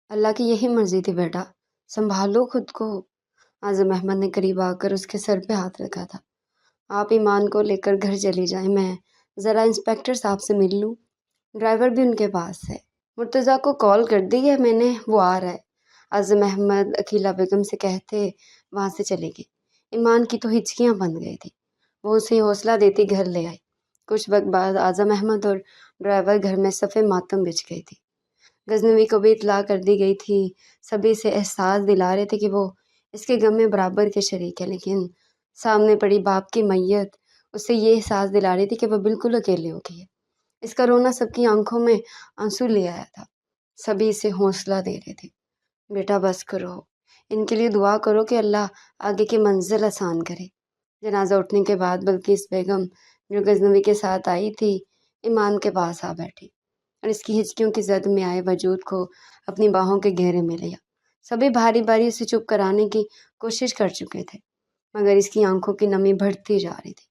اللہ کی یہی مرضی تھی بیٹا، سنبھالو خود کو۔ اعظم احمد نے قریب آ کر اس کے سر پہ ہاتھ رکھا تھا۔ آپ ایمان کو لے کر گھر چلی جائیں، میں ذرا انسپیکٹر صاحب سے مل لوں، ڈرائیور بھی ان کے پاس ہے۔ مرتضیٰ کو کال کر دی ہے میں نے، وہ آ رہا ہے۔ اعظم احمد عقیلہ بیگم سے کہتے وہاں سے چلے گئے۔ ایمان کی تو ہچکیاں بن گئی تھی، وہ اسے حوصلہ دیتی گھر لے آئی۔ کچھ وقت بعد اعظم احمد اور ڈرائیور گھر میں صف ماتم بچھ گئی تھی۔ غزنوی کو بھی اطلاع کر دی گئی تھی، سبھی سے احساس دلا رہے تھے کہ وہ اس کے غم میں برابر کے شریک ہے، لیکن سامنے پڑی باپ کی میت اسے یہ احساس دلا رہی تھی کہ وہ بالکل اکیلے ہو گئی ہے۔ اس کا رونا سب کی آنکھوں میں آنسو لے آیا تھا، سبھی اسے حوصلہ دے رہے تھے، بیٹا بس کرو، ان کے لیے دعا کرو کہ اللہ آگے کی منزل آسان کرے۔ جنازہ اٹھنے کے بعد بلقیس بیگم جو غزنوی کے ساتھ آئی تھی، ایمان کے پاس آ بیٹھی اور اس کی ہچکیوں کی زد میں آئے وجود کو اپنی باہوں کے گہرے میں لیا۔ سبھی بھاری بھاری اسے چپ کرانے کی کوشش کر چکے تھے، مگر اس کی آنکھوں کی نمی بڑھتی جا رہی تھی۔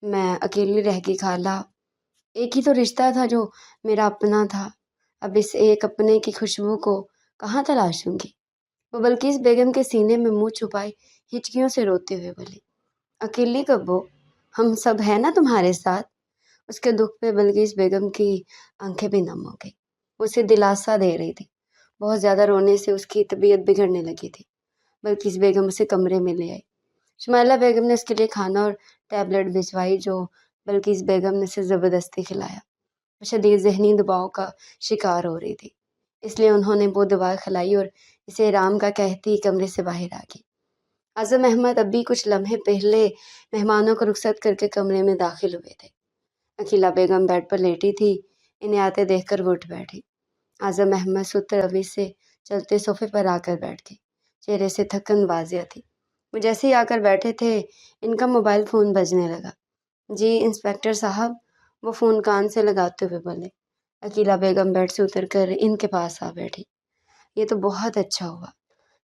میں اکیلی رہ گئی خالہ، ایک ہی تو رشتہ تھا جو میرا اپنا تھا، اب اس ایک اپنے کی خوشبو کو کہاں تلاشوں گی؟ وہ بلقیس بیگم کے سینے میں منہ چھپائے ہچکیوں سے روتے ہوئے بولی، اکیلی کب ہو؟ ہم سب ہیں نا تمہارے ساتھ۔ اس کے دکھ پہ بلقیس بیگم کی آنکھیں بھی نم ہو گئی، وہ اسے دلاسا دے رہی تھی۔ بہت زیادہ رونے سے اس کی طبیعت بگڑنے لگی تھی۔ بلقیس بیگم اسے کمرے میں لے آئی۔ شمائلہ بیگم نے اس کے لیے کھانا اور ٹیبلٹ بھجوائی جو بلقیس بیگم نے اسے زبردستی کھلایا۔ وہ شدید ذہنی دباؤ کا شکار ہو رہی تھی، اس لیے انہوں نے وہ دوا کھلائی اور اسے آرام کا کہتی کمرے سے باہر آ گئی۔ اعظم احمد ابھی کچھ لمحے پہلے مہمانوں کو رخصت کر کے کمرے میں داخل ہوئے تھے۔ عقیلہ بیگم بیڈ پر لیٹی تھی، انہیں آتے دیکھ کر وہ اٹھ بیٹھی۔ اعظم احمد ست روی سے چلتے صوفے پر آ کر بیٹھ گئے، چہرے سے تھکن واضح تھی۔ وہ جیسے ہی آ کر بیٹھے تھے ان کا موبائل فون بجنے لگا۔ جی انسپیکٹر صاحب، وہ فون کان سے لگاتے ہوئے بولے۔ عقیلہ بیگم بیڈ سے اتر کر ان کے پاس آ بیٹھی۔ یہ تو بہت اچھا ہوا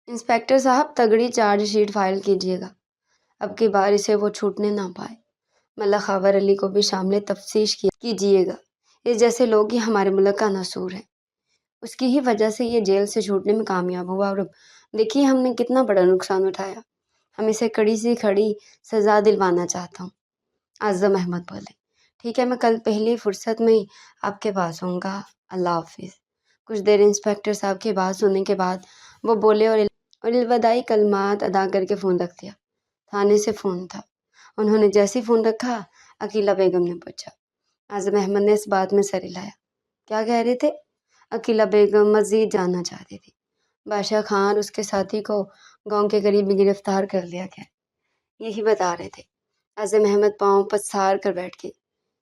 انسپیکٹر صاحب، تگڑی چارج شیٹ فائل کیجیے گا، اب کی بار اسے وہ چھوٹنے نہ پائے۔ ملک خاور علی کو بھی شامل تفتیش کیجیے گا، اس جیسے لوگ ہی ہمارے ملک کا نصور ہے، اس کی ہی وجہ سے یہ جیل سے چھوٹنے میں کامیاب ہوا، اور اب دیکھیے ہم نے کتنا بڑا نقصان اٹھایا، ہم اسے کڑی سی کھڑی سزا دلوانا چاہتا ہوں۔ اعظم احمد بولے، ٹھیک ہے، میں کل پہلی فرصت میں ہی آپ کے پاس ہوں گا، اللہ حافظ۔ کچھ دیر انسپیکٹر صاحب کی بات سننے کے بعد وہ بولے اور الوداعی کلمات ادا کر کے فون رکھ دیا۔ تھانے سے فون تھا، انہوں نے جیسے ہی فون رکھا عقیلہ بیگم نے پوچھا۔ اعظم احمد نے اس بات میں سر ہلایا۔ کیا کہہ رہے تھے؟ عقیلہ بیگم مزید جاننا چاہتی تھی۔ بادشاہ خان اور اس کے ساتھی کو گاؤں کے قریب گرفتار کر لیا گیا، یہی بتا رہے تھے۔ اعظم احمد پاؤں پسار کر بیٹھ گئے۔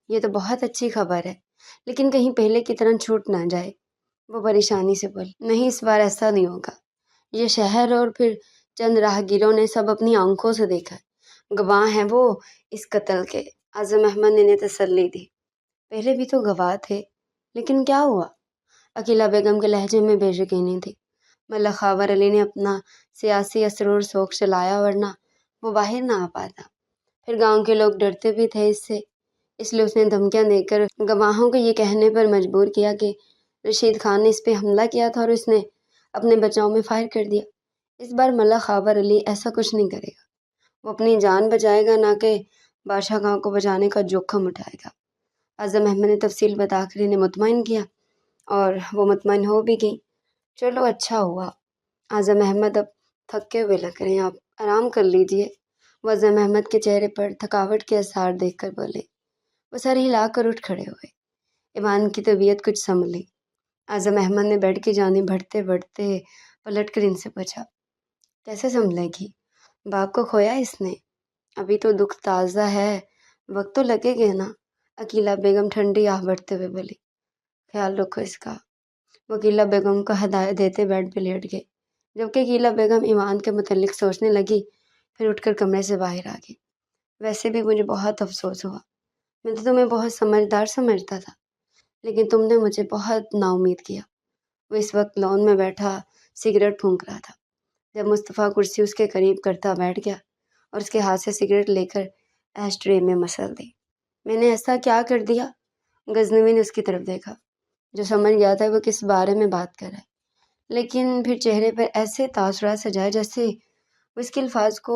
یہ تو بہت اچھی خبر ہے، لیکن کہیں پہلے کی طرح چھوٹ نہ جائے۔ وہ پریشانی سے بولی، نہیں، اس بار ایسا نہیں ہوگا، یہ شہر اور پھر چند راہگیروں نے سب اپنی آنکھوں سے دیکھا ہے، گواہ ہیں وہ اس قتل کے۔ اعظم احمد نے انہیں تسلی دی، پہلے بھی تو گواہ تھے، لیکن کیا ہوا؟ عقیلہ بیگم کے لہجے میں بے یقینی تھی۔ ملک خاور علی نے اپنا سیاسی اثر و رسوخ چلایا، ورنہ وہ باہر نہ آ پاتا، پھر گاؤں کے لوگ ڈرتے بھی تھے اس سے، اس لیے اس نے دھمکیاں دے کر گواہوں کو یہ کہنے پر مجبور کیا کہ رشید خان نے اس پہ حملہ کیا تھا اور اس نے اپنے بچاؤ میں فائر کر دیا۔ اس بار ملک خاور علی ایسا کچھ نہیں کرے گا، وہ اپنی جان بچائے گا، نہ کہ بادشاہ خان کو بچانے کا جوخم اٹھائے گا۔ اعظم احمد نے تفصیل بتا کر انہیں مطمئن کیا اور وہ مطمئن ہو بھی گئی۔ چلو اچھا ہوا، اعظم احمد اب تھکے ہوئے لگ رہے ہیں، آپ آرام کر لیجئے۔ وہ اعظم احمد کے چہرے پر تھکاوٹ کے آثار دیکھ کر بولے۔ وہ سر ہلا کر اٹھ کھڑے ہوئے۔ ایمان کی طبیعت کچھ سنبھلی۔ اعظم احمد نے بیڈ کی جانب بڑھتے بڑھتے پلٹ کر ان سے پوچھا، کیسے سنبھلے گی؟ باپ کو کھویا اس نے، ابھی تو دکھ تازہ ہے، وقت تو لگے گا نا۔ عقیلہ بیگم ٹھنڈی آہ بھرتے ہوئے بولی، خیال رکھو اس کا۔ وہ عقیلہ بیگم کو ہدایت دیتے بیڈ پہ لیٹ گئے، جبکہ عقیلہ بیگم ایمان کے متعلق سوچنے لگی، پھر اٹھ کر کمرے سے باہر آ گئی۔ ویسے بھی مجھے بہت افسوس ہوا، میں تو تمہیں بہت سمجھدار سمجھتا تھا، لیکن تم نے مجھے بہت نا امید کیا۔ وہ اس وقت لان میں بیٹھا سگریٹ پھونک رہا تھا، جب مصطفیٰ کرسی اس کے قریب کرتا بیٹھ گیا اور اس کے ہاتھ سے سگریٹ لے کر ایش ٹرے میں مسل دی۔ میں نے ایسا کیا کر دیا؟ غزنوی نے اس کی طرف دیکھا، جو سمجھ گیا تھا وہ کس بارے میں بات کر رہا ہے، لیکن پھر چہرے پر ایسے تاثرات سجائے جیسے وہ اس کے الفاظ کو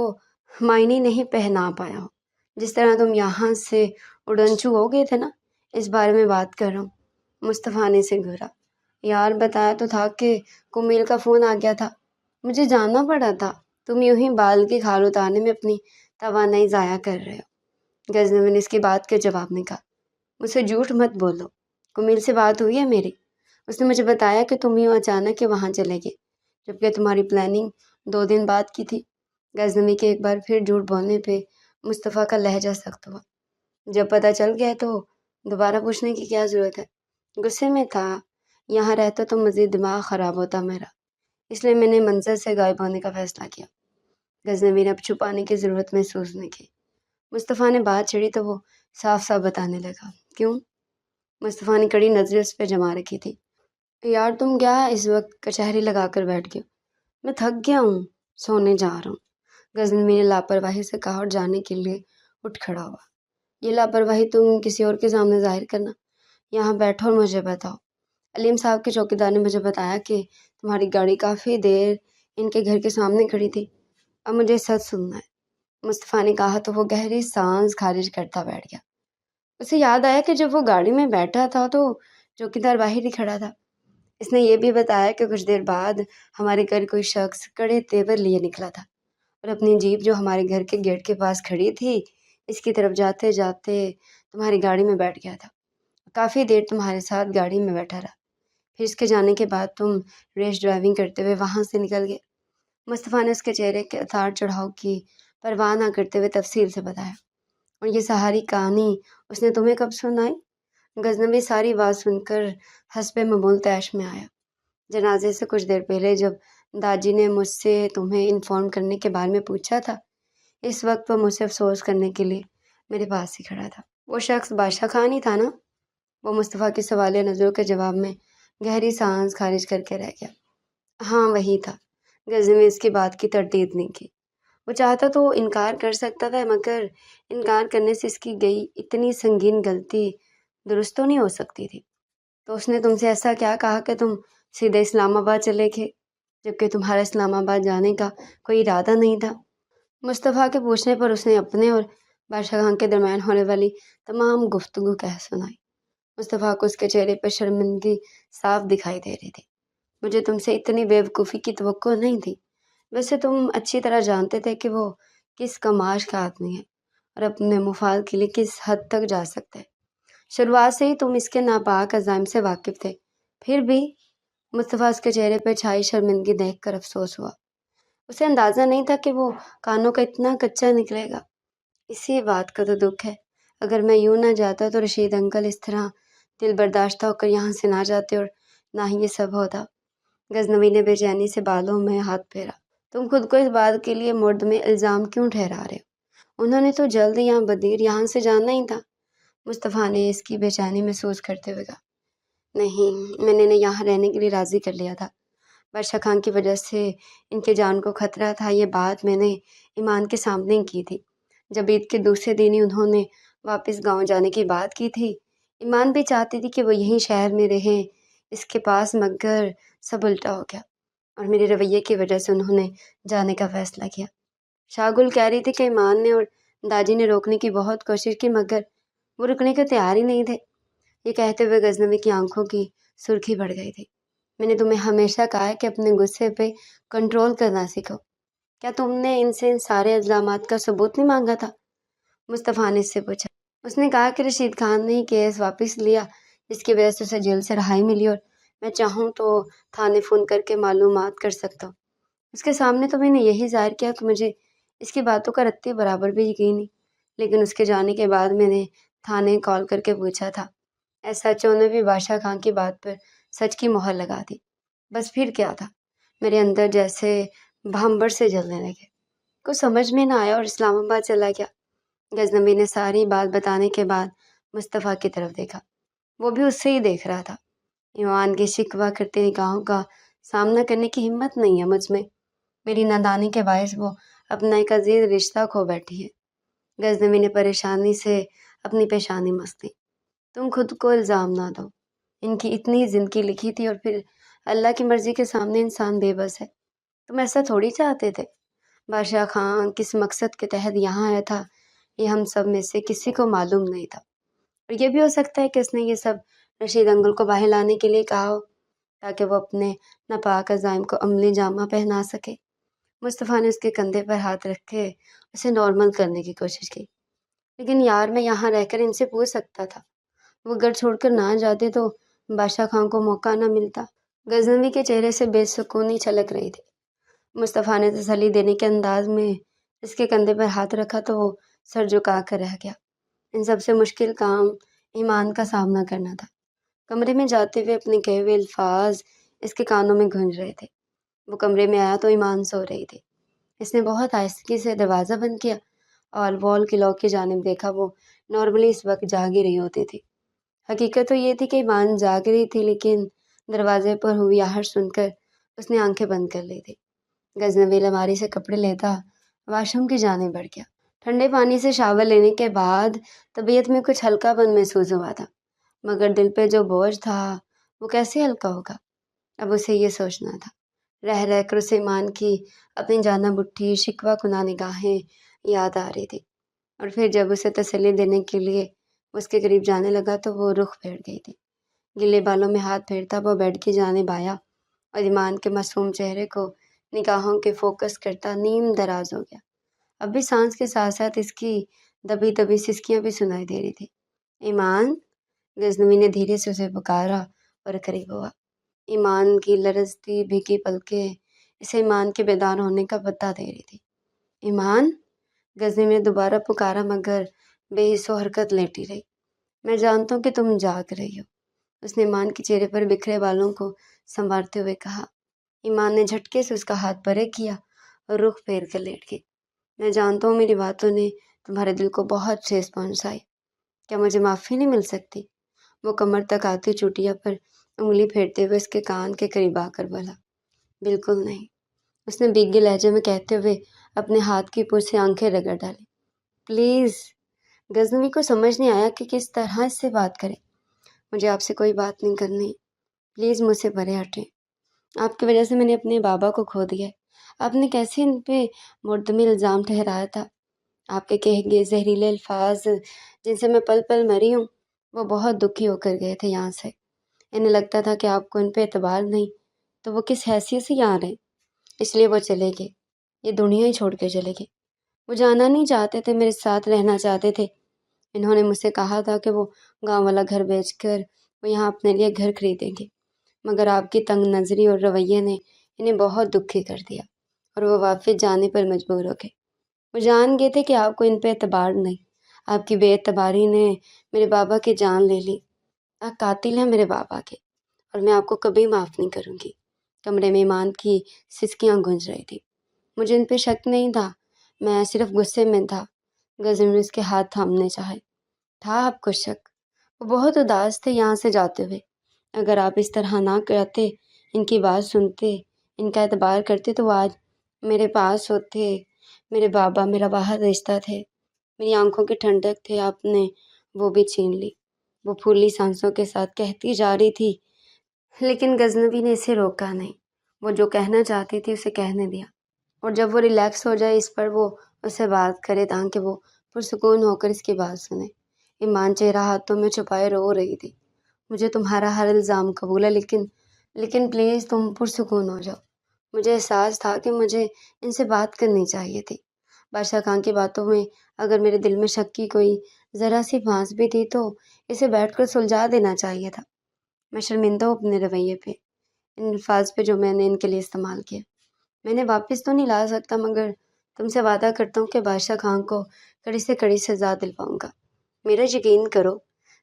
معنی نہیں پہنا پایا ہو۔ جس طرح تم یہاں سے اڑنچو ہو گئے تھے نا، اس بارے میں بات کر رہا ہوں۔ مصطفیٰ نے اسے گھورا۔ یار بتایا تو تھا کہ کمیل کا فون آ گیا تھا، مجھے جاننا پڑا تھا۔ تم یوں ہی بال کی کھال اتارنے میں اپنی توانائی ضائع کر رہے ہو۔ غزنوی نے اس کی بات کے جواب میں کہا، مجھ سے جھوٹ مت بولو، کمیل سے بات ہوئی ہے میری، اس نے مجھے بتایا کہ تم یوں اچانک کہ وہاں چلے گئے جبکہ تمہاری پلاننگ 2 دن بعد کی تھی۔ غزنوی کے ایک بار پھر جھوٹ بولنے پہ مصطفیٰ کا لہجہ سخت ہوا۔ جب پتہ چل گیا تو دوبارہ پوچھنے کی کیا ضرورت ہے؟ غصے میں تھا، یہاں رہتا تو مزید دماغ خراب ہوتا میرا، اس لیے میں نے منظر سے غائب ہونے کا فیصلہ کیا۔ غزنوی نے اب چھپانے کی ضرورت محسوس نہیں کی۔ مصطفیٰ نے بات چھڑی تو وہ صاف صاف بتانے لگا۔ کیوں؟ مصطفیٰ نے کڑی نظریں اس پہ جما رکھی تھی۔ یار تم کیا اس وقت کچہری لگا کر بیٹھ گئے ہو؟ میں تھک گیا ہوں، سونے جا رہا ہوں، غزنوی نے لاپرواہی سے کہا اور جانے کے لیے اٹھ کھڑا ہوا۔ یہ لاپرواہی تم کسی اور کے سامنے ظاہر کرنا، یہاں بیٹھو اور مجھے بتاؤ۔ علیم صاحب کے چوکیدار نے مجھے بتایا کہ تمہاری گاڑی کافی دیر ان کے گھر کے سامنے کھڑی تھی، اب مجھے سچ سننا ہے۔ مصطفیٰ نے کہا تو وہ گہری سانس خارج کرتا بیٹھ گیا۔ اسے یاد آیا کہ جب وہ گاڑی میں بیٹھا تھا تو چوکیدار باہر ہی کھڑا تھا۔ اس نے یہ بھی بتایا کہ کچھ دیر بعد ہمارے گھر کوئی شخص کڑے تیور لیے نکلا تھا اور اپنی جیپ جو ہمارے گھر کے گیٹ کے پاس کھڑی تھی اس کی طرف جاتے جاتے تمہاری گاڑی میں بیٹھ گیا تھا، کافی دیر تمہارے ساتھ گاڑی میں بیٹھا رہا، پھر اس کے جانے کے بعد تم ریش ڈرائیونگ کرتے ہوئے وہاں سے نکل گئے۔ مصطفیٰ نے اس کے چہرے کے اتار چڑھاؤ کی پرواہ نہ کرتے ہوئے تفصیل سے بتایا۔ اور یہ ساری کہانی اس نے تمہیں کب سنائی؟ غزنوی ساری بات سن کر حسب معمول طیش میں آیا۔ جنازے سے کچھ دیر پہلے جب داجی نے مجھ سے تمہیں انفارم کرنے کے بارے میں پوچھا تھا، اس وقت وہ مجھ سے افسوس کرنے کے لیے میرے پاس ہی کھڑا تھا۔ وہ شخص بادشاہ خان ہی تھا نا؟ وہ مصطفیٰ کی سوالیہ نظروں کے جواب میں گہری سانس خارج کر کے رہ گیا۔ ہاں وہی تھا۔ غزنوی نے اس کی بات کی تردید نہیں کی۔ وہ چاہتا تو انکار کر سکتا تھا، مگر انکار کرنے سے اس کی گئی اتنی سنگین غلطی درست تو نہیں ہو سکتی تھی۔ تو اس نے تم سے ایسا کیا کہا کہ تم سیدھے اسلام آباد چلے گئے جبکہ تمہارا اسلام آباد جانے کا کوئی ارادہ نہیں تھا؟ مصطفیٰ کے پوچھنے پر اس نے اپنے اور بادشاہ خان کے درمیان ہونے والی تمام گفتگو کہہ سنائی۔ مصطفیٰ کو اس کے چہرے پر شرمندگی صاف دکھائی دے رہی تھی۔ مجھے تم سے اتنی بیوقوفی کی توقع نہیں تھی، ویسے تم اچھی طرح جانتے تھے کہ وہ کس کماش کا آدمی ہے اور اپنے مفاد کے لیے کس حد تک جا سکتا ہے۔ شروعات سے ہی تم اس کے ناپاک عزائم سے واقف تھے، پھر بھی؟ مصطفیٰ اس کے چہرے پر چھائی شرمندگی دیکھ کر افسوس ہوا۔ اسے اندازہ نہیں تھا کہ وہ کانوں کا اتنا کچا نکلے گا۔ اسی بات کا تو دکھ ہے، اگر میں یوں نہ جاتا تو رشید انکل اس طرح دل برداشتہ ہو کر یہاں سے نہ جاتے اور نہ ہی یہ سب ہوتا۔ غزنوی نے بے چینی سے بالوں میں ہاتھ پھیرا۔ تم خود کو اس بات کے لیے مرد میں الزام کیوں ٹھہرا رہے ہو؟ انہوں نے تو جلد یا بدیر یہاں سے جانا ہی تھا۔ مصطفیٰ نے اس کی بے چینی محسوس کرتے ہوئے کہا، نہیں، میں نے انہیں یہاں رہنے کے لیے راضی کر لیا تھا۔ بادشاہ خان کی وجہ سے ان کے جان کو خطرہ تھا، یہ بات میں نے ایمان کے سامنے کی تھی۔ جب عید کے دوسرے دن ہی انہوں نے واپس گاؤں جانے کی بات کی تھی، ایمان بھی چاہتی تھی کہ وہ یہیں شہر میں رہیں اس کے پاس، مگر سب الٹا ہو گیا اور میرے رویے کی وجہ سے انہوں نے جانے کا فیصلہ کیا۔ شاہ گل کہہ رہی تھی کہ ایمان نے اور داجی نے روکنے کی بہت کوشش کی مگر وہ رکنے کو تیار ہی نہیں تھے۔ یہ کہتے ہوئے غزنوی کی آنکھوں کی سرخی بڑھ گئی تھی۔ میں نے تمہیں ہمیشہ کہا ہے کہ اپنے غصے پہ کنٹرول کرنا سیکھو، کیا تم نے ان سے ان سارے الزامات کا ثبوت نہیں مانگا تھا؟ مصطفیٰ نے اس سے پوچھا۔ اس نے کہا کہ رشید خان نے کیس واپس لیا جس کی وجہ سے اسے جیل سے رہائی ملی اور میں چاہوں تو تھانے فون کر کے معلومات کر سکتا ہوں۔ اس کے سامنے تو میں نے یہی ظاہر کیا کہ مجھے اس کی باتوں کا رتی برابر بھی یقین نہیں، لیکن اس کے جانے کے بعد میں نے تھانے کال کر کے پوچھا تھا۔ SHO نے بھی بادشاہ خان کی بات پر سچ کی مہر لگا دی۔ بس پھر کیا تھا؟ میرے اندر جیسے بھنبر سے جلنے لگے، کچھ سمجھ میں نہ آیا اور اسلام آباد چلا گیا۔ غزنوی نے ساری بات بتانے کے بعد مصطفیٰ کی طرف دیکھا، وہ بھی اس سے ہی دیکھ رہا تھا۔ ایمان کی شکوہ کرتے نگاہوں کا سامنا کرنے کی ہمت نہیں ہے مجھ میں، میری نادانی کے باعث وہ اپنا ایک عزیز رشتہ کھو بیٹھی ہے۔ غزنوی نے پریشانی سے اپنی پیشانی مس لی۔ تم خود کو الزام نہ دو، ان کی اتنی زندگی لکھی تھی اور پھر اللہ کی مرضی کے سامنے انسان بے بس ہے۔ تم ایسا تھوڑی چاہتے تھے۔ بادشاہ خان کس مقصد کے تحت یہاں آیا تھا یہ ہم سب میں سے کسی کو معلوم نہیں تھا، اور یہ بھی ہو سکتا ہے کہ اس نے یہ سب رشید انگل کو باہر لانے کے لیے کہا ہو تاکہ وہ اپنے ناپاک عزائم کو عملی جامہ پہنا سکے۔ مصطفیٰ نے اس کے کندھے پر ہاتھ رکھ کے اسے نارمل کرنے کی کوشش کی۔ لیکن یار میں یہاں رہ کر ان سے پوچھ سکتا تھا، وہ گھر چھوڑ کر نہ جاتے تو بادشاہ خان کو موقع نہ ملتا۔ غزنوی کے چہرے سے بے سکونی چھلک رہی تھی۔ مصطفیٰ نے تسلی دینے کے انداز میں اس کے کندھے پر ہاتھ رکھا تو وہ سر جھکا کر رہ گیا۔ ان سب سے مشکل کام ایمان کا سامنا کرنا تھا۔ کمرے میں جاتے ہوئے اپنے کہے ہوئے الفاظ اس کے کانوں میں گونج رہے تھے۔ وہ کمرے میں آیا تو ایمان سو رہی تھی۔ اس نے بہت آہستگی سے دروازہ بند کیا اور وال کلاک کی جانب دیکھا۔ وہ نارملی اس وقت جاگ ہی رہی ہوتی تھی۔ حقیقت تو یہ تھی کہ ایمان جاگ رہی تھی، لیکن دروازے پر ہوئی آہٹ سن کر اس نے آنکھیں بند کر لی تھی۔ غزنوی الماری سے کپڑے لیتا واش روم کی جانب بڑھ گیا۔ ٹھنڈے پانی سے شاور لینے کے بعد طبیعت میں کچھ ہلکا پن محسوس ہوا تھا، مگر دل پہ جو بوجھ تھا وہ کیسے ہلکا ہوگا؟ اب اسے یہ سوچنا تھا۔ رہ رہ کر اسے ایمان کی اپنی جانب اٹھی شکوہ کناہ نگاہیں یاد آ رہی تھی، اور پھر جب اسے تسلی دینے کے لیے اس کے قریب جانے لگا تو وہ رخ پھیر گئی تھی۔ گلے بالوں میں ہاتھ پھیرتا وہ بیڈ کی جانب آیا اور ایمان کے معصوم چہرے کو نگاہوں کے فوکس کرتا نیم دراز ہو گیا۔ اب بھی سانس کے ساتھ ساتھ اس کی دبی دبی سسکیاں بھی سنائی دے رہی تھی۔ ایمان، غزنوی نے دھیرے سے اسے پکارا اور قریب ہوا۔ ایمان کی لرزتی بھیگی پلکیں اسے ایمان کے بیدار ہونے کا پتہ دے رہی تھی۔ ایمان، غزنوی نے دوبارہ پکارا مگر بے حس و حرکت لیٹی رہی۔ میں جانتا ہوں کہ تم جاگ رہی ہو، اس نے ایمان کے چہرے پر بکھرے بالوں کو سنوارتے ہوئے کہا۔ ایمان نے جھٹکے سے اس کا ہاتھ پرے کیا اور رخ پھیر کر لیٹ گئی۔ میں جانتا ہوں میری باتوں نے تمہارے دل کو بہت ٹھیس پہنچائی، کیا مجھے معافی نہیں مل سکتی؟ وہ کمر تک آتی چوٹیا پر انگلی پھیرتے ہوئے اس کے کان کے قریب آ کر بولا۔ بالکل نہیں، اس نے بھیگے لہجے میں کہتے ہوئے اپنے ہاتھ کی پوچھ سے آنکھیں رگڑ ڈالی۔ پلیز، غزنوی کو سمجھ نہیں آیا کہ کس طرح اس سے بات کرے۔ مجھے آپ سے کوئی بات نہیں کرنی، پلیز مجھ سے پرے ہٹیں۔ آپ کی وجہ سے میں نے اپنے بابا کو کھو دیا ہے۔ آپ نے کیسے ان پہ مردمی الزام ٹھہرایا تھا؟ آپ کے کہے گئے زہریلے الفاظ جن سے میں پل پل مری ہوں، وہ بہت دکھی ہو کر گئے تھے یہاں سے۔ انہیں لگتا تھا کہ آپ کو ان پہ اعتبار نہیں، تو وہ کس حیثیت سے یہاں رہے، اس لیے وہ چلے گئے، یہ دنیا ہی چھوڑ کے چلے گئے۔ وہ جانا نہیں چاہتے تھے، میرے ساتھ رہنا چاہتے تھے۔ انہوں نے مجھ سے کہا تھا کہ وہ گاؤں والا گھر بیچ کر وہ یہاں اپنے لیے گھر خریدیں گے، مگر آپ کی تنگ نظری اور رویے نے انہیں بہت دکھی کر دیا اور وہ واپس جانے پر مجبور ہو گئے۔ وہ جان گئے تھے کہ آپ کو ان پہ اعتبار نہیں۔ آپ کی بے اعتباری نے میرے بابا کی جان لے لی۔ آپ قاتل ہیں میرے بابا کے، اور میں آپ کو کبھی معاف نہیں کروں گی۔ کمرے میں ایمان کی سسکیاں گونج رہی تھی۔ مجھے ان پہ شک نہیں تھا، میں صرف غصے میں تھا۔ غزنوی نے اس کے ہاتھ تھامنے چاہے۔ تھا آپ کو شک؟ وہ بہت اداس تھے یہاں سے جاتے ہوئے۔ اگر آپ اس طرح نہ کرتے، ان کی بات سنتے، ان کا اعتبار کرتے تو آج میرے پاس ہوتے۔ میرے بابا میرا باہر رشتہ تھے، میری آنکھوں کی ٹھنڈک تھے، آپ نے وہ بھی چھین لی۔ وہ پھولی سانسوں کے ساتھ کہتی جا رہی تھی، لیکن غزنوی نے اسے روکا نہیں۔ وہ جو کہنا چاہتی تھی اسے کہنے دیا، اور جب وہ ریلیکس ہو جائے اس پر وہ اسے بات کرے تاکہ وہ پرسکون ہو کر اس کی بات سنے۔ ایمان چہرہ ہاتھوں میں چھپائے رو رہی تھی۔ مجھے تمہارا ہر الزام قبول ہے، لیکن پلیز تم پرسکون ہو جاؤ۔ مجھے احساس تھا کہ مجھے ان سے بات کرنی چاہیے تھی۔ بادشاہ خان کی باتوں میں اگر میرے دل میں شک کی کوئی ذرا سی پھانس بھی تھی تو اسے بیٹھ کر سلجھا دینا چاہیے تھا۔ میں شرمندہ ہوں اپنے رویے پہ، ان الفاظ پہ جو میں نے ان کے لیے استعمال کیا۔ میں نے واپس تو نہیں لا سکتا، مگر تم سے وعدہ کرتا ہوں کہ بادشاہ خان کو کڑی سے کڑی سزا دلواؤں گا۔ میرا یقین کرو۔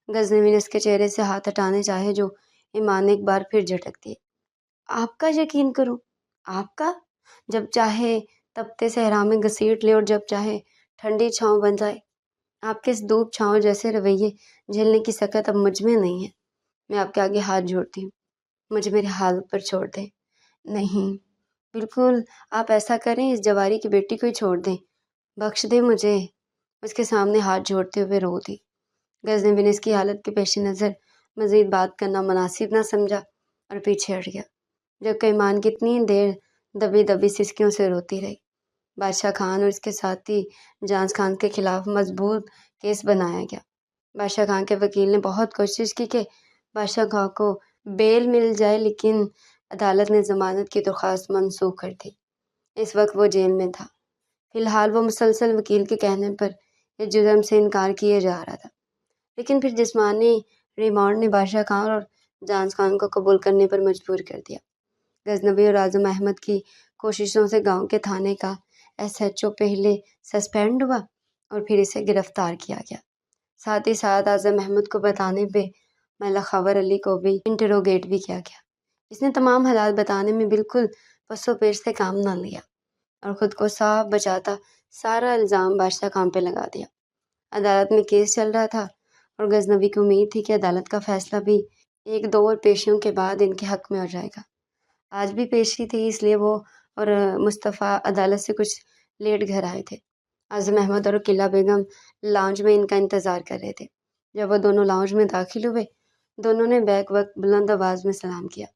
غزنوی نے اس کے چہرے سے ہاتھ ہٹانے چاہے جو ایمان نے ایک بار پھر جھٹک دیے۔ آپ کا یقین کروں؟ آپ کا؟ جب چاہے تپتے صحرا میں گھسیٹ لے اور جب چاہے ٹھنڈی چھاؤں بن جائے۔ آپ کے اس دھوپ چھاؤں جیسے رویے جھیلنے کی سکت اب مجھ میں نہیں ہے۔ میں آپ کے آگے ہاتھ جوڑتی ہوں، مجھے میرے حال پر چھوڑ دیں۔ نہیں، بالکل، آپ ایسا کریں، اس جواری کی بیٹی کو ہی چھوڑ دیں، بخش دیں مجھے۔ اس کے سامنے ہاتھ جوڑتے ہوئے رو دی۔ غزنوی نے اس کی حالت کے پیش نظر مزید بات کرنا مناسب نہ سمجھا اور پیچھے ہٹ گیا۔ جبکہ ایمان کتنی دیر دبی دبی سسکیوں سے روتی رہی۔ بادشاہ خان اور اس کے ساتھی جانس خان کے خلاف مضبوط کیس بنایا گیا۔ بادشاہ خان کے وکیل نے بہت کوشش کی کہ بادشاہ خان کو بیل مل جائے، لیکن عدالت نے ضمانت کی درخواست منسوخ کر دی۔ اس وقت وہ جیل میں تھا۔ فی الحال وہ مسلسل وکیل کے کہنے پر اس جرم سے انکار کیے جا رہا تھا، لیکن پھر جسمانی ریمانڈ نے بادشاہ خان اور جانس خان کو قبول کرنے پر مجبور کر دیا۔ غزنوی اور اعظم احمد کی کوششوں سے گاؤں کے تھانے کا SHO پہلے سسپینڈ ہوا اور پھر اسے گرفتار کیا گیا۔ ساتھ ہی ساتھ اعظم احمد کو بتانے پہ ملک خاور علی کو بھی انٹروگیٹ بھی کیا گیا۔ اس نے تمام حالات بتانے میں بالکل پسو پیش سے کام نہ لیا اور خود کو صاف بچاتا سارا الزام بادشاہ خان پہ لگا دیا۔ عدالت میں کیس چل رہا تھا اور غزنوی کو امید تھی کہ عدالت کا فیصلہ بھی 1-2 اور پیشیوں کے بعد ان کے حق میں ہو جائے گا۔ آج بھی پیشی تھی، اس لیے وہ اور مصطفیٰ عدالت سے کچھ لیٹ گھر آئے تھے۔ اعظم احمد اور قلعہ بیگم لاؤنج میں ان کا انتظار کر رہے تھے۔ جب وہ دونوں لاؤنج میں داخل ہوئے، دونوں نے بیک وقت بلند آواز میں سلام کیا۔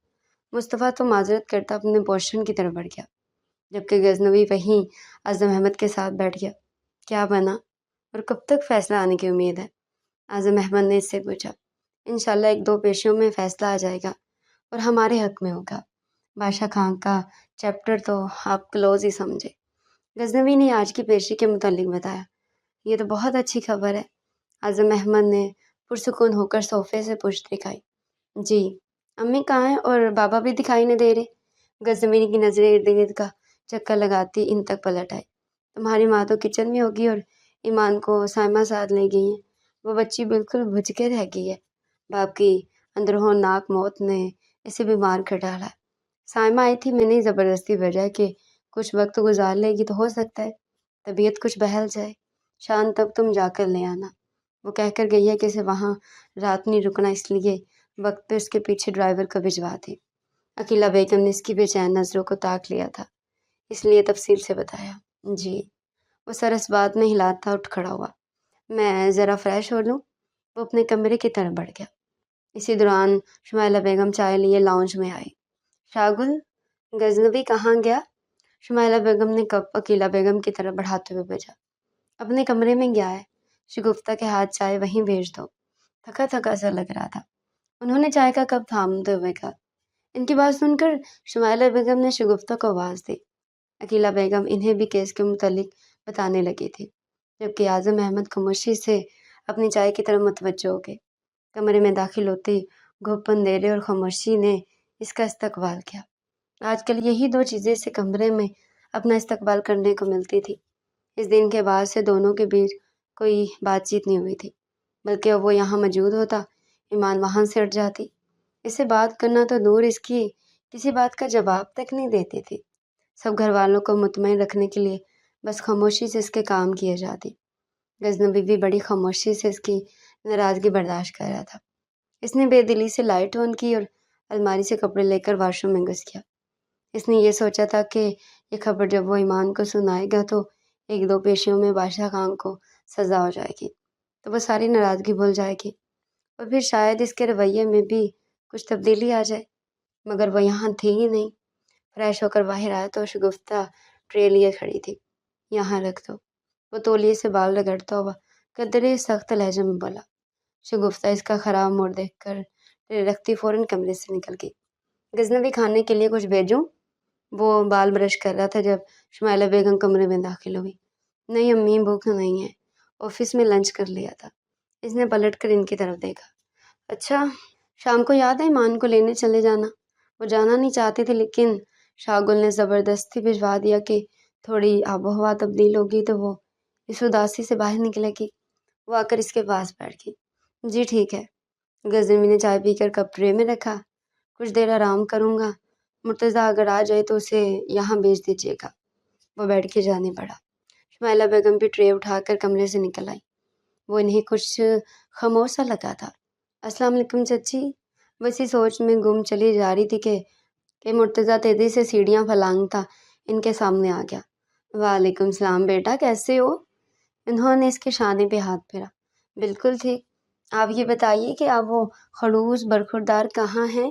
مصطفیٰ تو معذرت کرتا اپنے پوزیشن کی طرف بڑھ گیا، جبکہ غزنوی وہیں اعظم احمد کے ساتھ بیٹھ گیا۔ کیا بنا اور کب تک فیصلہ آنے کی امید ہے؟ اعظم احمد نے اس سے پوچھا۔ انشاءاللہ 1-2 پیشیوں میں فیصلہ آ جائے گا اور ہمارے حق میں ہوگا۔ بادشاہ خان کا چیپٹر تو آپ کلوز ہی سمجھے۔ غزنوی نے آج کی پیشی کے متعلق بتایا۔ یہ تو بہت اچھی خبر ہے۔ اعظم احمد نے پرسکون ہو کر صوفے سے پشت دکھائی۔ جی، امی کہاں ہیں اور بابا بھی دکھائی نہیں دے رہے؟ غزنوی کی نظریں ارد گرد کا چکر لگاتی ان تک پلٹ آئی۔ تمہاری ماں تو کچن میں ہوگی اور ایمان کو سائمہ ساتھ لے گئی ہیں۔ وہ بچی بالکل بجھ کے رہ گئی ہے۔ باپ کی اندروناک موت نے اسے بیمار کر ڈالا ہے۔ سائمہ آئی تھی، میں نے زبردستی بھیجا کہ کچھ وقت گزار لے گی تو ہو سکتا ہے طبیعت کچھ بہل جائے۔ شام تک تم جا کر لے آنا۔ وہ کہہ کر گئی ہے کہ اسے وہاں رات نہیں رکنا، اس لیے وقت پہ اس کے پیچھے ڈرائیور کو بھجوا دے۔ عقیلہ بیگم نے اس کی بے چین نظروں کو تاک لیا تھا، اس لیے تفصیل سے بتایا۔ جی، وہ سر اس بات میں ہلاتا اٹھ کھڑا ہوا۔ میں ذرا فریش ہو لوں۔ وہ اپنے کمرے کی طرف بڑھ گیا۔ اسی دوران شمائلہ بیگم چائے لیے لاؤنج میں آئی۔ شاگل، غزنوی کہاں گیا؟ شمائلہ بیگم نے کپ عقیلہ بیگم کی طرف بڑھاتے ہوئے بھیجا۔ اپنے کمرے میں گیا ہے، شگفتہ کے ہاتھ چائے وہیں بھیج دو۔ تھکا تھکا سا لگ رہا تھا، انہوں نے چائے کا کپ تھامتے ہوئے کہا۔ ان کی بات سن کر شمائلہ بیگم نے شگفتہ کو آواز دی۔ عقیلہ بیگم انہیں بھی کیس کے متعلق بتانے لگی تھی، جبکہ اعظم احمد خاموشی سے اپنی چائے کی طرف متوجہ ہو گئے۔ کمرے میں داخل ہوتے ہی گھپ اندھیرے اور خاموشی نے اس کا استقبال کیا۔ آج کل یہی 2 چیزیں اسے کمرے میں اپنا استقبال کرنے کو ملتی تھی۔ اس دن کے بعد سے دونوں کے بیچ کوئی بات چیت نہیں ہوئی تھی، بلکہ وہ یہاں موجود ہوتا، ایمان وہاں سے ہٹ جاتی۔ اسے بات کرنا تو دور، اس کی کسی بات کا جواب تک نہیں دیتی تھی۔ سب گھر والوں کو مطمئن رکھنے کے لیے بس خاموشی سے اس کے کام کیے جاتی۔ غزنوی بھی بڑی خاموشی سے اس کی ناراضگی برداشت کر رہا تھا۔ اس نے بے دلی سے لائٹ آن کی اور الماری سے کپڑے لے کر واش روم میں گھس گیا۔ اس نے یہ سوچا تھا کہ یہ خبر جب وہ ایمان کو سنائے گا تو 1-2 پیشیوں میں بادشاہ خان کو سزا ہو جائے گی، تو وہ ساری ناراضگی بھول جائے گی اور پھر شاید اس کے رویے میں بھی کچھ تبدیلی آ جائے۔ مگر وہ یہاں تھی ہی نہیں۔ فریش ہو کر باہر آیا تو شگفتہ ٹرے لیے کھڑی تھی۔ یہاں رکھ دو۔ وہ تولیے سے بال رگڑتا ہوا قدرے سخت لہجے میں بولا۔ شگفتہ اس کا خراب موڈ دیکھ کر ٹرے رکھتی فوراً کمرے سے نکل گئی۔ غزنوی کھانے کے لیے کچھ بھیجوں؟ وہ بال برش کر رہا تھا جب شمائلہ بیگم کمرے میں داخل ہوئی۔ نہیں امی، بھوک نہیں ہے، آفس میں لنچ کر لیا تھا۔ اس نے پلٹ کر ان کی طرف دیکھا۔ اچھا، شام کو یاد ہے ایمان کو لینے چلے جانا؟ وہ جانا نہیں چاہتی تھی، لیکن شاگل نے زبردستی بھجوا دیا کہ تھوڑی آب و ہوا تبدیل ہوگی تو وہ اس اداسی سے باہر نکلے گی۔ وہ آ کر اس کے پاس بیٹھ گئی۔ جی ٹھیک ہے۔ غزنوی نے چائے پی کر کپ ٹرے میں رکھا۔ کچھ دیر آرام کروں گا، مرتضیٰ اگر آ جائے تو اسے یہاں بھیج دیجیے گا۔ وہ بیٹھ کے جانے پڑا۔ شمائلہ بیگم بھی ٹرے اٹھا کر کمرے سے نکل آئی۔ وہ انہیں کچھ خاموش سا لگا تھا۔ السلام علیکم چچی۔ وہ اسی سوچ میں گم چلی جا رہی تھی کہ مرتضیٰ تیزی سے سیڑھیاں پھلانگتا ان کے سامنے آ گیا۔ وعلیکم السلام بیٹا، کیسے ہو؟ انہوں نے اس کے شانے پہ ہاتھ پھیرا۔ بالکل ٹھیک۔ آپ یہ بتائیے کہ اب وہ خڑوس برخوردار کہاں ہیں؟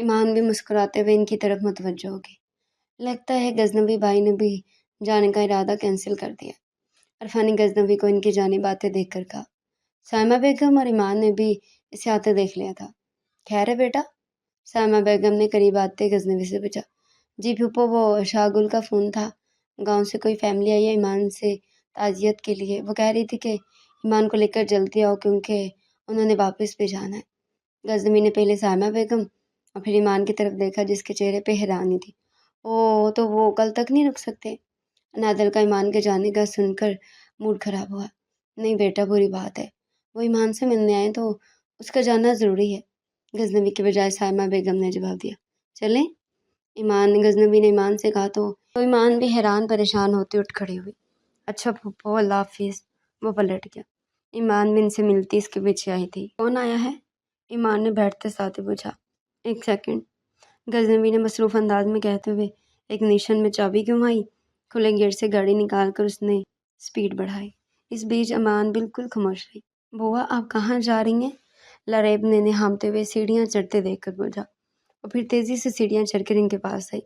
ایمان بھی مسکراتے ہوئے ان کی طرف متوجہ ہو گئی۔ لگتا ہے غزنوی بھائی نے بھی جانے کا ارادہ کینسل کر دیا۔ عرفان نے غزنوی کو ان کی جانب آتے دیکھ کر کہا۔ سائمہ بیگم اور ایمان نے بھی اسے آتے دیکھ لیا تھا۔ خیر ہے بیٹا؟ سائمہ بیگم نے قریب آتے غزنوی سے پوچھا۔ جی پھوپھو، وہ شاہ گل کا فون تھا، گاؤں سے کوئی فیملی آئی ہے ایمان سے تعزیت کے لیے۔ وہ کہہ رہی تھی کہ ایمان کو لے کر جلدی آؤ کیونکہ انہوں نے واپس بھی جانا ہے۔ غزنوی نے پہلے سائمہ بیگم اور پھر ایمان کی طرف دیکھا جس کے چہرے پہ حیرانی تھی۔ او تو وہ کل تک نہیں رک سکتے؟ نادل کا ایمان کے جانے کا سن کر موڈ خراب ہوا۔ نہیں بیٹا، بری بات ہے، وہ ایمان سے ملنے آئے تو اس کا جانا ضروری ہے، غزنوی کے بجائے سائمہ بیگم نے جواب دیا۔ چلیں؟ غزنوی نے ایمان سے کہا تو ایمان بھی حیران پریشان ہوتے اٹھ کھڑی ہوئی۔ اچھا پھوپھو، اللہ حافظ۔ وہ پلٹ گیا۔ ایمان بھی ان سے ملتی اس کے پیچھے آئی تھی۔ کون آیا ہے؟ ایمان نے بیٹھتے ساتھ پوچھا۔ ایک سیکنڈ، غزنوی نے مصروف انداز میں کہتے ہوئے ایک نیشن میں چابی گھمائی۔ کھلے گیٹ سے گاڑی نکال کر اس نے سپیڈ بڑھائی۔ اس بیچ ایمان بالکل خاموش رہی۔ بوا، آپ کہاں جا رہی ہیں؟ لریب نے انہیں ہامتے ہوئے سیڑھیاں چڑھتے دیکھ کر پوچھا، اور پھر تیزی سے سیڑھیاں چڑھ کر ان کے پاس آئی۔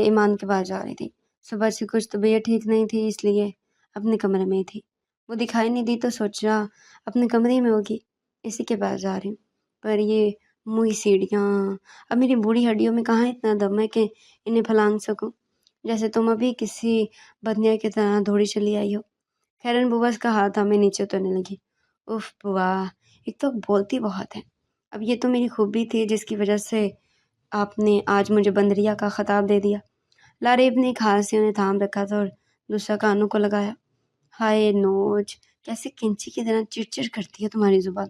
ایمان کے پاس جا رہی تھی۔ صبح سے کچھ طبیعت ٹھیک نہیں تھی، اس لیے اپنے کمرے میں ہی تھی۔ وہ دکھائی نہیں دی تو سوچا اپنے کمرے میں ہوگی، اسی کے پاس جا رہی ہوں۔ پر یہ موئی سیڑھیاں، اب میری بوڑھی ہڈیوں میں کہاں اتنا دم ہے کہ انہیں پھلانگ سکوں، جیسے تم ابھی کسی بدنیا کی طرح دوڑی چلی آئی ہو۔ خیرن بوا کا ہاتھ ہمیں نیچے اترنے لگی۔ اف بوا، ایک تو بولتی بہت ہے۔ اب یہ تو میری خوبی تھی جس کی وجہ سے آپ نے آج مجھے بندریا کا خطاب دے دیا۔ لاریب نے ایک ہاتھ سے انہیں تھام رکھا تھا اور دوسرا کانوں کو لگایا۔ ہائے نوچ، کیسے کنچی کی طرح چڑ کرتی ہے تمہاری زبان۔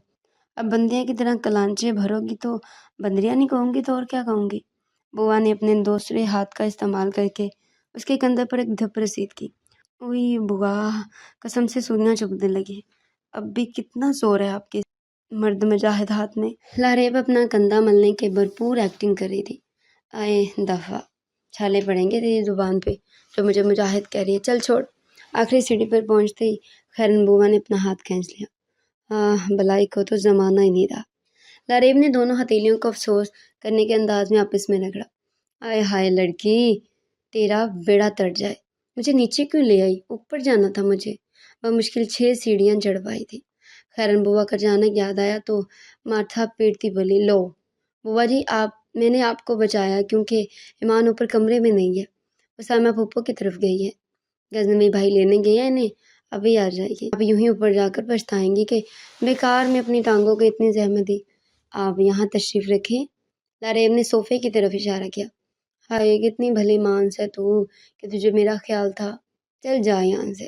اب بندیا کی طرح کلانچے بھرو گی تو بندریا نہیں کہوں گی تو اور کیا کہوں گی؟ بوا نے اپنے دوسرے ہاتھ کا استعمال کر کے اس کے کندھے پر ایک دھپ رسید کی۔ اوئی بوا، قسم سے سوئیاں چبھنے لگی۔ اب بھی کتنا زور ہے آپ کے مرد مجاہد ہاتھ میں۔ لاریب اپنا کندھا ملنے کے بھرپور ایکٹنگ کر رہی تھی۔ آئے دفعہ، چھالے پڑیں گے تیری زبان پہ جو مجھے مجاہد کہہ رہی ہے، چل چھوڑ۔ آخری سیڑھی پر پہنچتے ہی خیرن بوا نے اپنا ہاتھ کھینچ لیا۔ بلائی کو تو زمانہ ہی نہیں رہا۔ لاریب نے دونوں ہتھیلیوں کو افسوس کرنے کے انداز میں آپس میں رگڑا۔ آئے ہائے لڑکی، تیرا بیڑا تر جائے، مجھے نیچے کیوں لے آئی؟ اوپر جانا تھا مجھے۔ وہ مشکل 6 سیڑھیاں چڑھ پائی تھی۔ خیرن بوا کا جانا یاد آیا تو ماتھا پیٹتی بولی، لو بوا جی، میں نے آپ کو بچایا کیونکہ ایمان اوپر کمرے میں نہیں ہے، وہ سائمہ پھوپھو کی طرف گئی ہے۔ غزنوی بھائی لینے گئے ہیں انہیں، ابھی آ جائے گی۔ آپ یوں ہی اوپر جا کر پچھتائیں گی کہ بیکار میں اپنی ٹانگوں کو اتنی زحمت دی۔ آپ یہاں تشریف رکھیں۔ لاریب نے صوفے کی طرف اشارہ کیا۔ ہائے کتنی بھلی مانس ہے تو کہ تجھے میرا خیال تھا۔ چل جا یہاں سے،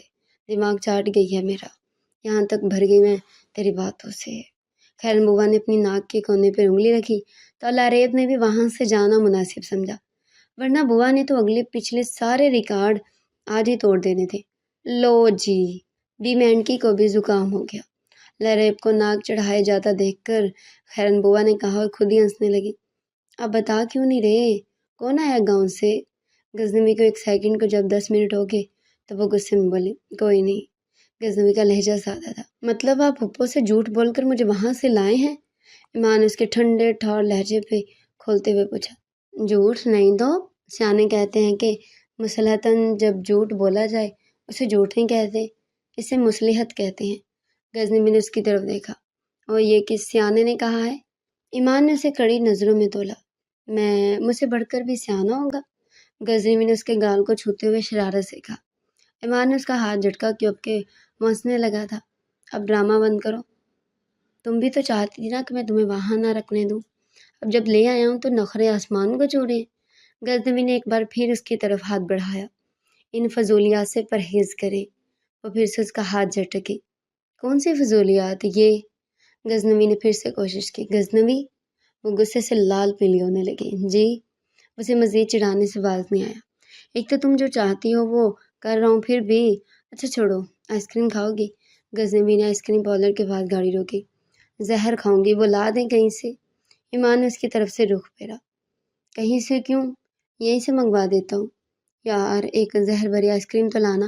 دماغ چاٹ گئی ہے میرا، یہاں تک بھر گئی میں تیری باتوں سے۔ خیرن بوا نے اپنی ناک کے کونے پر انگلی رکھی تو لاریب نے بھی وہاں سے جانا مناسب سمجھا، ورنہ بوا نے تو اگلے پچھلے سارے ریکارڈ آج ہی توڑ دینے تھے۔ لو جی، بی مینڈکی کو بھی زکام ہو گیا۔ لاریب کو ناک چڑھائے جاتا دیکھ کر خیرن بوا نے کہا اور خود ہی ہنسنے لگی۔ اب بتا کیوں نہیں رہے، کون آیا گاؤں سے؟ غزنوی کو ایک سیکنڈ کو جب 10 منٹ ہو گئے تو وہ غصے میں بولی، کوئی نہیں۔ غزنوی کا لہجہ سادہ تھا۔ مطلب آپ پھپھو سے جھوٹ بول کر مجھے وہاں سے لائے ہیں؟ ایمان اس کے ٹھنڈے ٹھار لہجے پہ کھولتے ہوئے پوچھا۔ جھوٹ نہیں تو سیانے کہتے ہیں کہ مصلحتاً جب جھوٹ بولا جائے اسے جھوٹ نہیں کہتے، اسے مصلحت کہتے ہیں۔ غزنوی نے اس کی طرف دیکھا۔ اور یہ کس سیانے نے کہا ہے؟ ایمان نے اسے کڑی نظروں میں تولا۔ مجھ سے بڑھ کر بھی سیانا ہوگا؟ غزنوی نے اس کے گال کو چھوتے ہوئے شرارت سے کہا۔ ایمان نے اس کا ہاتھ جھٹکا کیونکہ وہ ہنسنے لگا تھا۔ اب ڈرامہ بند کرو، تم بھی تو چاہتی تھی نا کہ میں تمہیں وہاں نہ رکھنے دوں، اب جب لے آیا ہوں تو نخرے آسمان کو چھو رہے ہیں۔ غزنوی نے ایک بار پھر اس کی طرف ہاتھ بڑھایا۔ ان فضولیات سے پرہیز کرے۔ وہ پھر سے اس کا ہاتھ جھٹکے۔ کون سی فضولیات یہ؟ غزنوی نے پھر سے کوشش کی۔ غزنوی، وہ غصے سے لال پیلی ہونے لگی۔ جی؟ اسے مزید چڑھانے سے باز نہیں آیا۔ ایک تو تم جو چاہتی ہو وہ کر رہا ہوں، پھر بھی اچھا چھوڑو، آئس کریم کھاؤ گی؟ غزنوی نے آئس کریم پارلر کے پاس گاڑی روکی۔ زہر کھاؤں گی، وہ لا دیں کہیں سے؟ ایمان نے اس کی طرف سے رخ پھیرا۔ کہیں سے کیوں، یہیں سے منگوا دیتا ہوں۔ یار ایک زہر بھری آئس کریم تو لانا۔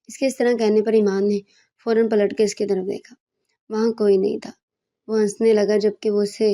اس کے اس طرح کہنے پر ایمان نے فوراً پلٹ کے اس کی طرف دیکھا۔ وہاں کوئی نہیں تھا۔ وہ ہنسنے لگا جبکہ وہ اسے